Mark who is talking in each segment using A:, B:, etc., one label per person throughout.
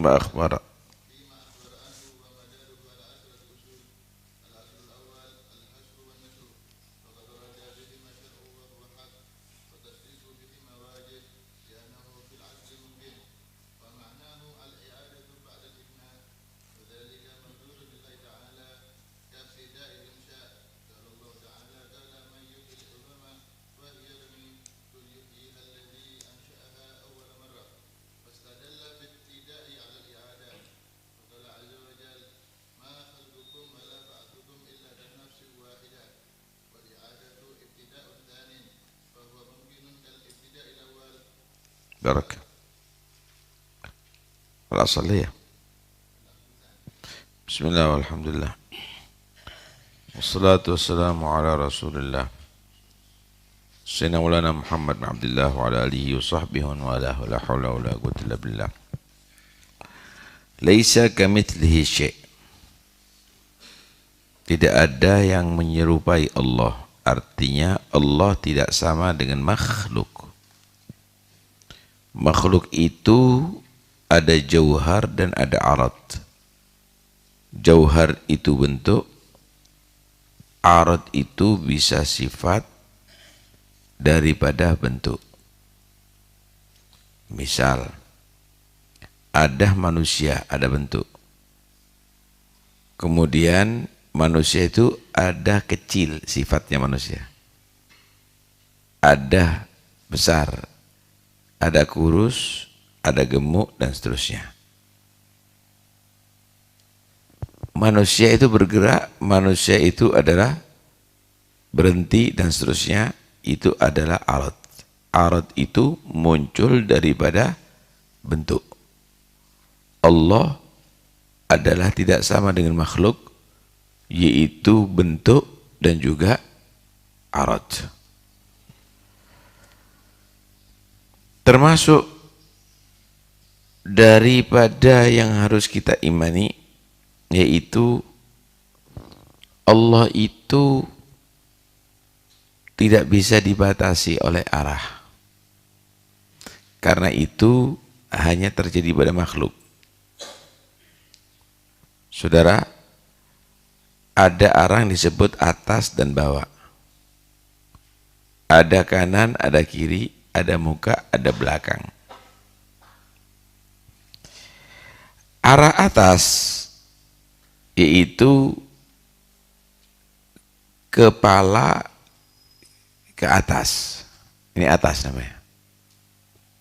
A: فيما أخبر بركة الأصلية. بسم الله والحمد لله والصلاة والسلام على رسول الله سيدنا مولانا محمد بن عبد الله وعلى آله وصحبه ولا حول ولا قوة إلا بالله. Laisa kamitslihi syai'. Tidak ada yang menyerupai Allah. Artinya Allah tidak sama dengan makhluk. Makhluk itu ada jauhar dan ada arad. Jauhar itu bentuk, arad itu bisa sifat daripada bentuk. Misal, ada manusia, ada bentuk. Kemudian manusia itu ada kecil, sifatnya manusia. Ada besar, ada kurus, ada gemuk, dan seterusnya. Manusia itu bergerak, manusia itu adalah berhenti, dan seterusnya. Itu adalah arad. Arad itu muncul daripada bentuk. Allah adalah tidak sama dengan makhluk, yaitu bentuk dan juga arad. Termasuk daripada yang harus kita imani, yaitu Allah itu tidak bisa dibatasi oleh arah. Karena itu hanya terjadi pada makhluk. Saudara, ada arah yang disebut atas dan bawah. Ada kanan, ada kiri, ada muka, ada belakang. Arah atas yaitu kepala ke atas. Ini atas namanya.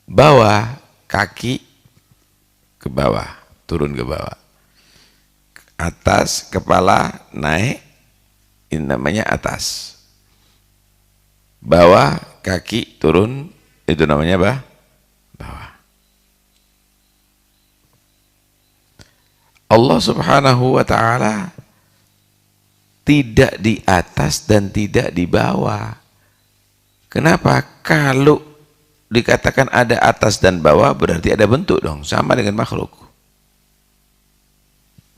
A: Bawah, kaki ke bawah, turun ke bawah. Atas, kepala naik, ini namanya atas. Bawah, kaki turun, itu namanya bawah. Allah subhanahu wa ta'ala tidak di atas dan tidak di bawah. Kenapa? Kalau dikatakan ada atas dan bawah berarti ada bentuk dong, sama dengan makhluk.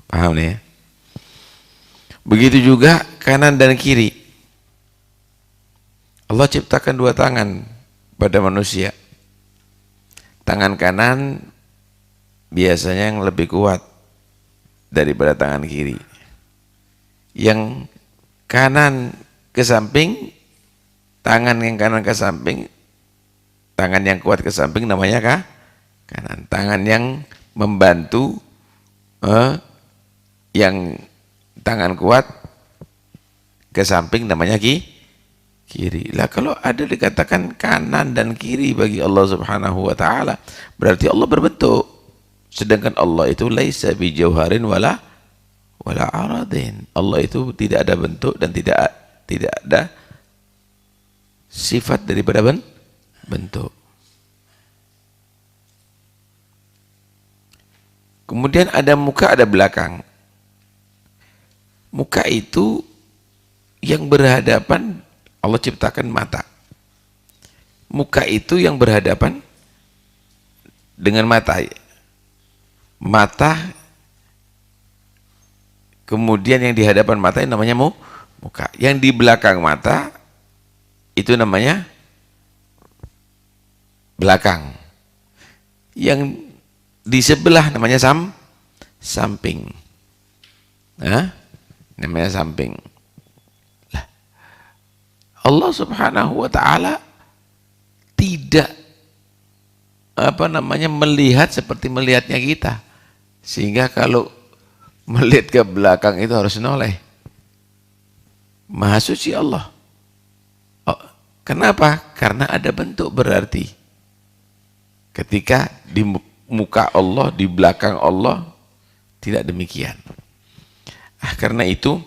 A: Paham nih ya? Begitu juga kanan dan kiri. Allah ciptakan dua tangan pada manusia. Tangan kanan biasanya yang lebih kuat daripada tangan kiri. Yang kanan ke samping, tangan yang kanan ke samping, tangan yang kuat ke samping namanya kanan. Tangan yang membantu yang tangan kuat ke samping namanya kiri. Lah kalau ada dikatakan kanan dan kiri bagi Allah subhanahu wa ta'ala, berarti Allah berbentuk. Sedangkan Allah itu laisa bijauharin wala aradin. Allah itu tidak ada bentuk dan tidak ada sifat daripada bentuk. Kemudian ada muka, ada belakang. Muka itu yang berhadapan, Allah ciptakan mata. Muka itu yang berhadapan dengan mata. Mata, kemudian yang di hadapan mata yang namanya muka. Yang di belakang mata itu namanya belakang. Yang di sebelah namanya samping. Namanya samping. Lah, Allah Subhanahu wa taala tidak melihat seperti melihatnya kita. Sehingga kalau melihat ke belakang itu harus noleh. Maha suci Allah. Oh, kenapa? Karena ada bentuk berarti. Ketika di muka Allah, di belakang Allah, tidak demikian. Karena itu,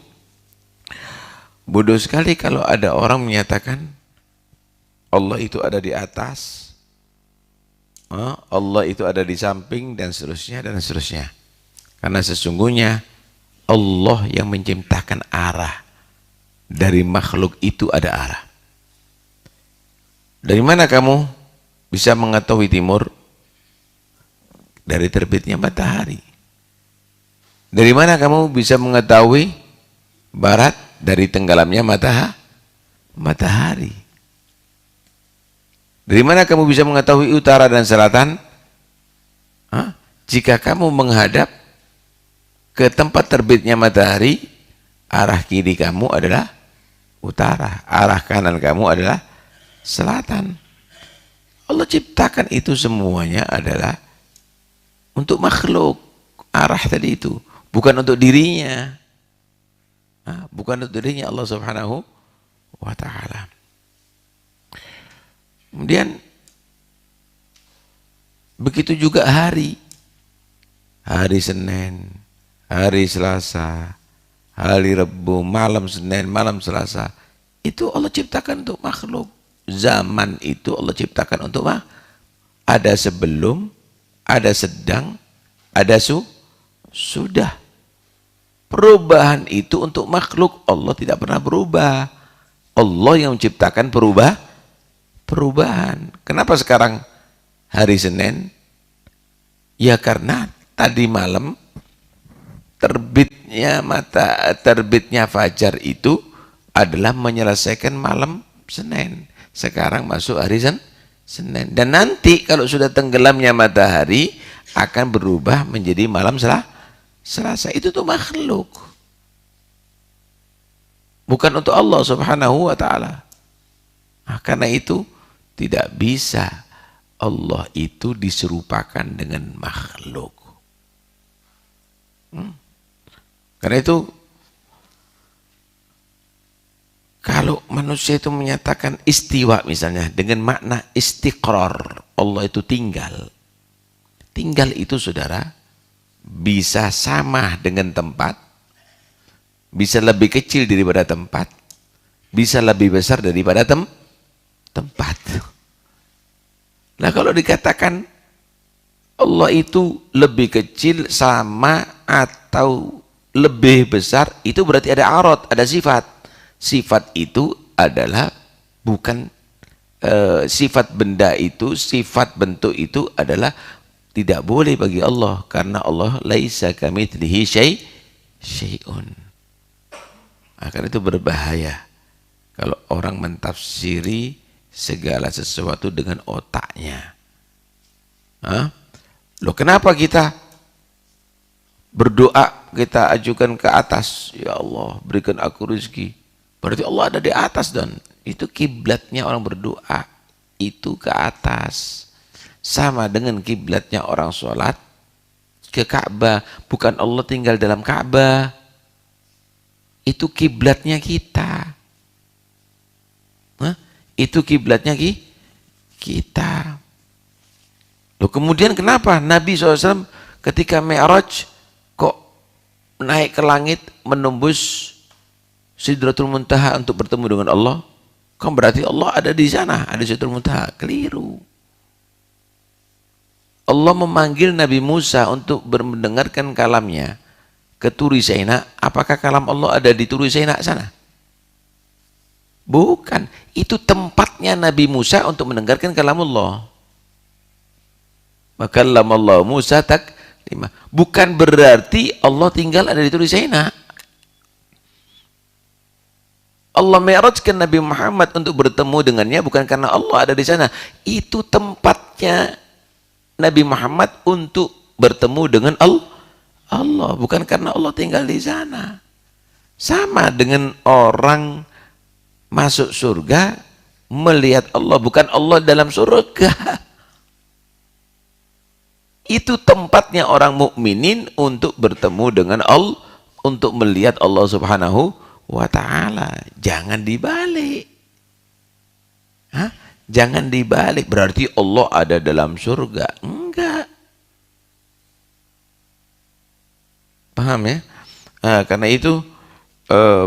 A: bodoh sekali kalau ada orang menyatakan Allah itu ada di atas, Allah itu ada di samping, dan seterusnya, dan seterusnya. Karena sesungguhnya Allah yang menciptakan arah. Dari makhluk itu ada arah. Dari mana kamu bisa mengetahui timur? Dari terbitnya matahari. Dari mana kamu bisa mengetahui barat? Dari tenggelamnya matahari. Dari mana kamu bisa mengetahui utara dan selatan? Jika kamu menghadap ke tempat terbitnya matahari, arah kiri kamu adalah utara, arah kanan kamu adalah selatan. Allah ciptakan itu semuanya adalah untuk makhluk. Arah tadi itu bukan untuk dirinya. Bukan untuk dirinya Allah Subhanahu wa taala. Kemudian begitu juga hari Senin, hari Selasa, hari Rabu, malam Senin, malam Selasa, itu Allah ciptakan untuk makhluk. Zaman itu Allah ciptakan untuk ada sebelum, ada sedang, ada sudah. Perubahan itu untuk makhluk. Allah tidak pernah berubah. Allah yang menciptakan perubahan. Kenapa sekarang hari Senin? Ya karena tadi malam terbitnya fajar itu adalah menyelesaikan malam Senin. Sekarang masuk hari Senin. Dan nanti kalau sudah tenggelamnya matahari akan berubah menjadi malam Selasa. Itu tuh makhluk. Bukan untuk Allah Subhanahu wa taala. Karena itu tidak bisa Allah itu diserupakan dengan makhluk. Karena itu kalau manusia itu menyatakan istiwa misalnya dengan makna istiqrar, Allah itu tinggal. Tinggal itu saudara bisa sama dengan tempat, bisa lebih kecil daripada tempat, bisa lebih besar daripada tempat. Nah kalau dikatakan Allah itu lebih kecil, sama, atau lebih besar, itu berarti ada arad, ada sifat. Sifat itu adalah bukan sifat benda itu, sifat bentuk itu adalah tidak boleh bagi Allah, karena Allah laisa kamitslihi syai'un. Karena itu berbahaya kalau orang mentafsiri segala sesuatu dengan otaknya. Loh kenapa kita berdoa, kita ajukan ke atas, ya Allah berikan aku rezeki, berarti Allah ada di atas, dan itu kiblatnya orang berdoa itu ke atas, sama dengan kiblatnya orang sholat ke Ka'bah. Bukan Allah tinggal dalam Ka'bah, itu kiblatnya kita. Itu kiblatnya kita. Loh kemudian kenapa Nabi SAW ketika Mi'raj kok naik ke langit menembus Sidratul Muntaha untuk bertemu dengan Allah? Kan berarti Allah ada di sana, ada Sidratul Muntaha. Keliru. Allah memanggil Nabi Musa untuk mendengarkan kalamnya ke Turi Saina. Apakah kalam Allah ada di Turi Saina sana? Bukan. Itu tempatnya Nabi Musa untuk mendengarkan kalam Allah. Maka Allah Musa taklima. Bukan berarti Allah tinggal ada di Turi Saina. Allah mi'rajkan Nabi Muhammad untuk bertemu dengannya bukan karena Allah ada di sana. Itu tempatnya Nabi Muhammad untuk bertemu dengan Allah, bukan karena Allah tinggal di sana. Sama dengan orang masuk surga melihat Allah, bukan Allah dalam surga. Itu tempatnya orang mukminin untuk bertemu dengan Allah, untuk melihat Allah Subhanahu wa ta'ala. Jangan dibalik. Hah? Jangan dibalik, berarti Allah ada dalam surga. Enggak. Paham ya? Karena itu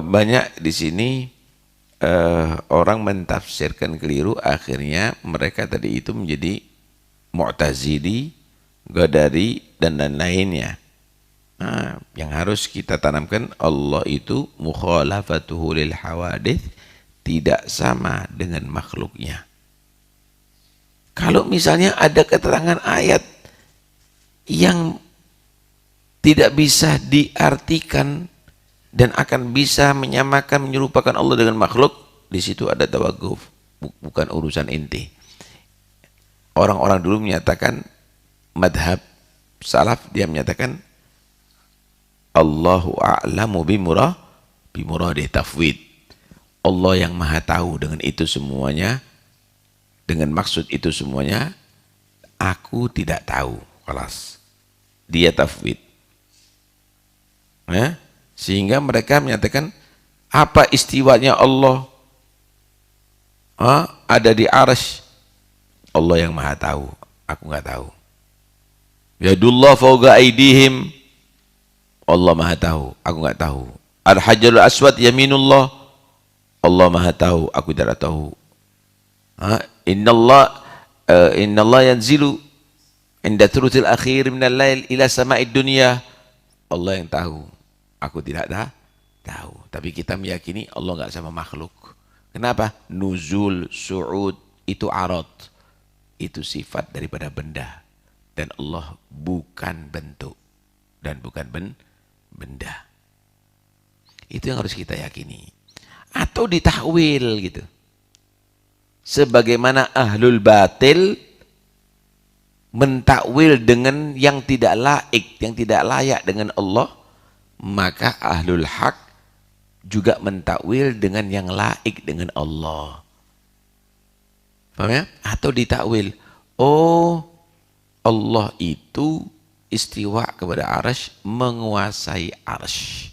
A: banyak di sini orang mentafsirkan keliru, akhirnya mereka tadi itu menjadi Mu'tazili, Qadari, dan lain-lainnya. Yang harus kita tanamkan, Allah itu mukhalafatuhu lil hawadith, tidak sama dengan makhluknya. Kalau misalnya ada keterangan ayat yang tidak bisa diartikan dan akan bisa menyamakan, menyerupakan Allah dengan makhluk, di situ ada tawakuf, bukan urusan inti. Orang-orang dulu menyatakan, madhab salaf, dia menyatakan Allahu a'lamu bimuradi tafwid. Allah yang maha tahu dengan itu semuanya, dengan maksud itu semuanya, aku tidak tahu. Kelas. Dia tafwid. Ya? Sehingga mereka menyatakan, apa istiwanya Allah? Ada di arsy. Allah yang maha tahu, aku nggak tahu. Yadullah fawqa aidihim, Allah maha tahu, aku nggak tahu. Al-Hajarul Aswad yaminullah, Allah maha tahu, aku tidak tahu. Innallah yanzilu inda thuluthil akhir minal lail ila sama'id dunya, Allah yang tahu, aku tidak tahu. Tapi kita meyakini Allah nggak sama makhluk. Kenapa? Nuzul, su'ud, itu arad, itu sifat daripada benda. Dan Allah bukan bentuk dan bukan benda. Itu yang harus kita yakini. Atau ditakwil gitu. Sebagaimana ahlul batil mentakwil dengan yang tidak laik, yang tidak layak dengan Allah, maka ahlul haq juga mentakwil dengan yang laik dengan Allah. Paham ya? Atau ditakwil, oh, Allah itu istiwa kepada arsy, menguasai arsy.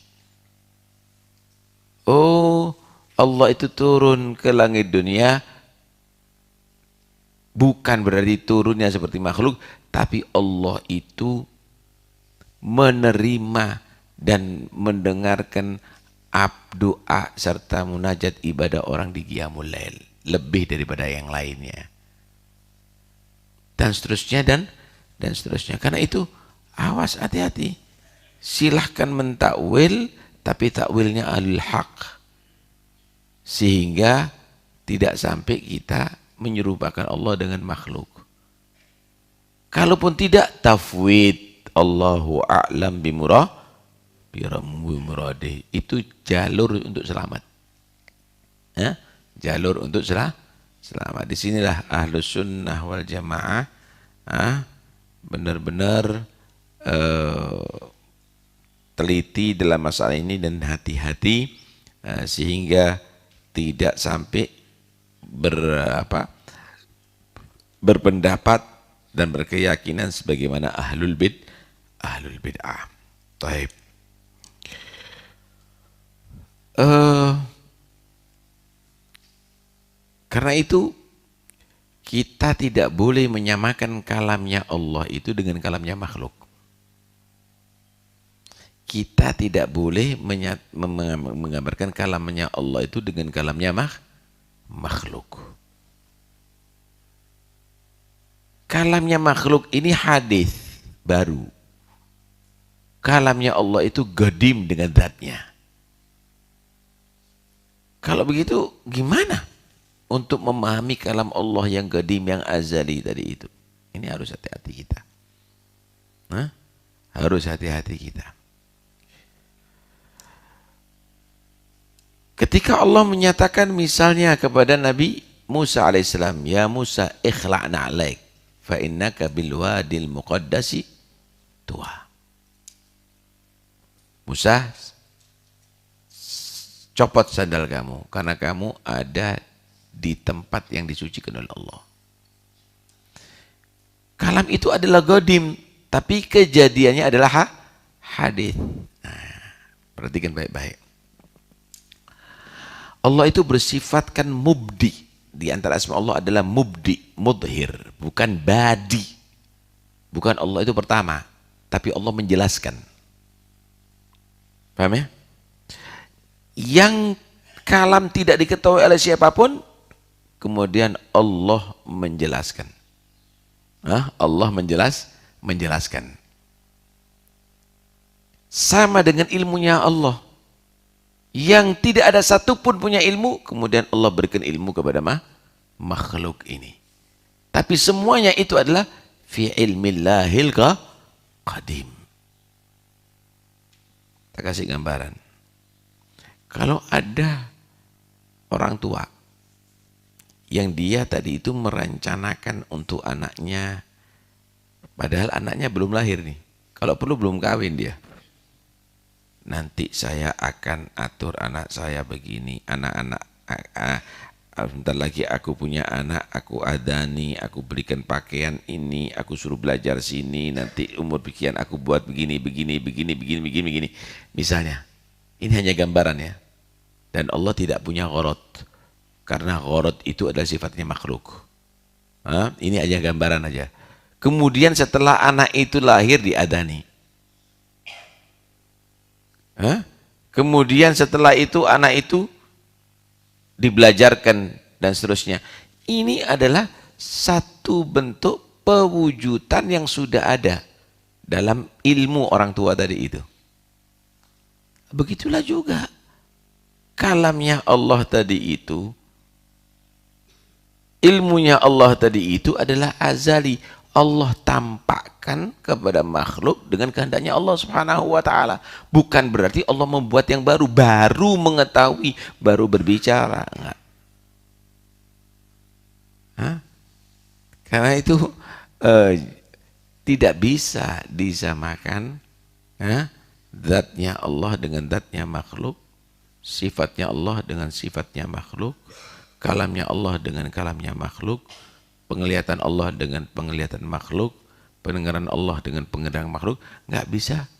A: Oh, Allah itu turun ke langit dunia, bukan berarti turunnya seperti makhluk, tapi Allah itu menerima dan mendengarkan doa serta munajat ibadah orang di Qiyamul Lail, lebih daripada yang lainnya. Dan seterusnya dan seterusnya. Karena itu awas, hati-hati. Silahkan mentakwil, tapi takwilnya ahlul haq, sehingga tidak sampai kita menyerupakan Allah dengan makhluk. Kalaupun tidak, tafwid, Allahu a'lam bimuradi, itu jalur untuk selamat. Ya? Jalur untuk selamat. Disinilah ahlus sunnah wal jamaah benar-benar teliti dalam masalah ini dan hati-hati, sehingga tidak sampai berpendapat dan berkeyakinan sebagaimana ahlul bid'ah. Taib. Karena itu kita tidak boleh menyamakan kalamnya Allah itu dengan kalamnya makhluk. Kita tidak boleh menggambarkan kalamnya Allah itu dengan kalamnya makhluk. Kalamnya makhluk ini hadis baru. Kalamnya Allah itu qadim dengan zatnya. Kalau begitu gimana untuk memahami kalam Allah yang qadim, yang azali tadi itu? Ini harus hati-hati kita. Harus hati-hati kita. Ketika Allah menyatakan misalnya kepada Nabi Musa alaihissalam, ya Musa ikhla'na alaik fa innaka bil wadil muqaddasi tua. Musa, copot sandal kamu, karena kamu ada di tempat yang disucikan oleh Allah. Kalam itu adalah godim, tapi kejadiannya adalah hadis. Nah, perhatikan baik-baik. Allah itu bersifatkan mubdi. Di antara asma Allah adalah mubdi, mudhir, bukan badi. Bukan Allah itu pertama, tapi Allah menjelaskan. Paham ya? Yang kalam tidak diketahui oleh siapapun, kemudian Allah menjelaskan. Allah menjelaskan. Sama dengan ilmunya Allah. Yang tidak ada satupun punya ilmu, kemudian Allah berikan ilmu kepada makhluk ini. Tapi semuanya itu adalah fi ilmillahil qadim. Kita kasih gambaran. Kalau ada orang tua yang dia tadi itu merencanakan untuk anaknya, padahal anaknya belum lahir nih. Kalau perlu belum kawin dia. Nanti saya akan atur anak saya begini, bentar lagi aku punya anak, aku adani, aku berikan pakaian ini, aku suruh belajar sini, nanti umur pikiran aku buat begini. Misalnya, ini hanya gambaran ya. Dan Allah tidak punya ghorod, karena ghorod itu adalah sifatnya makhluk. Ini aja gambaran aja. Kemudian setelah anak itu lahir diadani. Kemudian setelah itu anak itu dibelajarkan dan seterusnya. Ini adalah satu bentuk pewujudan yang sudah ada dalam ilmu orang tua tadi itu. Begitulah juga kalamnya Allah tadi itu, ilmunya Allah tadi itu adalah azali. Allah tampakkan kepada makhluk dengan kehendaknya Allah Subhanahu wa ta'ala. Bukan berarti Allah membuat yang baru mengetahui, baru berbicara. Enggak. Karena itu tidak bisa disamakan zatnya Allah dengan zatnya makhluk, sifatnya Allah dengan sifatnya makhluk, kalamnya Allah dengan kalamnya makhluk, penglihatan Allah dengan penglihatan makhluk, pendengaran Allah dengan pendengaran makhluk, nggak bisa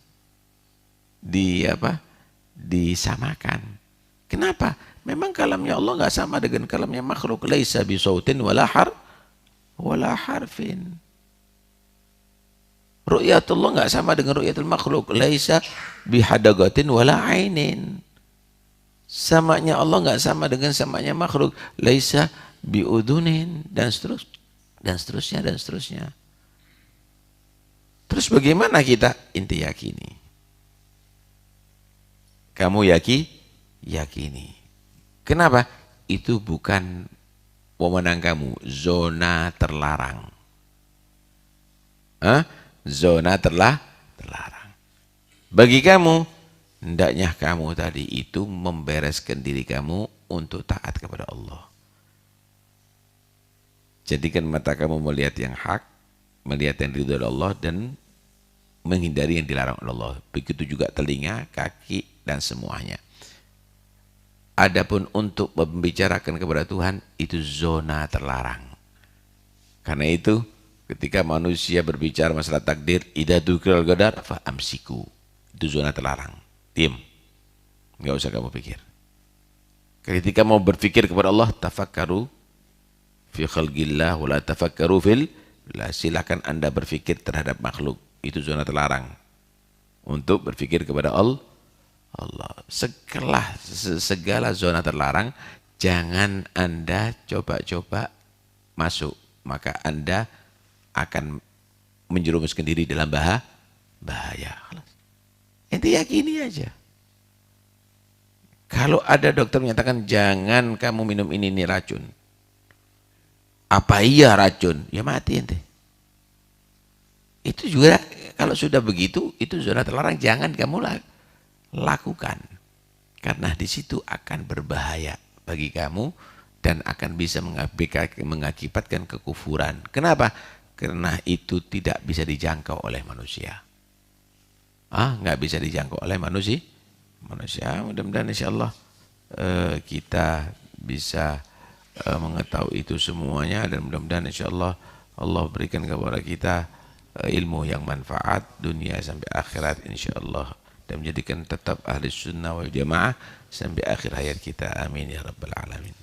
A: disamakan. Kenapa? Memang kalamnya Allah nggak sama dengan kalamnya makhluk. Laisa bisautin wala harfin. Ru'yatullah nggak sama dengan ru'yatul makhluk. Laisa bihadagatin wala ainin. Samanya Allah nggak sama dengan samanya makhluk. Laisa biudunin, dan seterusnya. Terus bagaimana kita? Inti yakini. Kamu yakini. Kenapa? Itu bukan wewenang kamu, zona terlarang. Zona terlarang. Bagi kamu, hendaknya kamu tadi itu membereskan diri kamu untuk taat kepada Allah. Jadikan mata kamu melihat yang hak, melihat yang ridho Allah, dan menghindari yang dilarang oleh Allah. Begitu juga telinga, kaki, dan semuanya. Adapun untuk membicarakan kepada Tuhan, itu zona terlarang. Karena itu, ketika manusia berbicara masalah takdir, idza dzukral qadar fa amsiku. Itu zona terlarang. Diam. Enggak usah kamu pikir. Ketika mau berpikir kepada Allah, tafakkaru fi khalqillah wa la tafakkaru fil, silakan Anda berpikir terhadap makhluk. Itu zona terlarang. Untuk berpikir kepada Allah. Segala zona terlarang, jangan Anda coba-coba masuk. Maka Anda akan menjerumuskan diri dalam bahaya. Ente yakini aja. Kalau ada dokter menyatakan jangan kamu minum ini racun. Apa iya racun? Ya mati ente. Itu juga kalau sudah begitu, itu zona terlarang, jangan kamu lakukan. Karena di situ akan berbahaya bagi kamu dan akan bisa mengakibatkan kekufuran. Kenapa? Karena itu tidak bisa dijangkau oleh manusia. nggak bisa dijangkau oleh manusia. Mudah-mudahan insyaallah kita bisa mengetahui itu semuanya, dan mudah-mudahan insyaallah Allah berikan kepada kita ilmu yang manfaat dunia sampai akhirat insyaallah, dan menjadikan tetap ahli sunnah wal jamaah sampai akhir hayat kita. Amin ya rabbal alamin.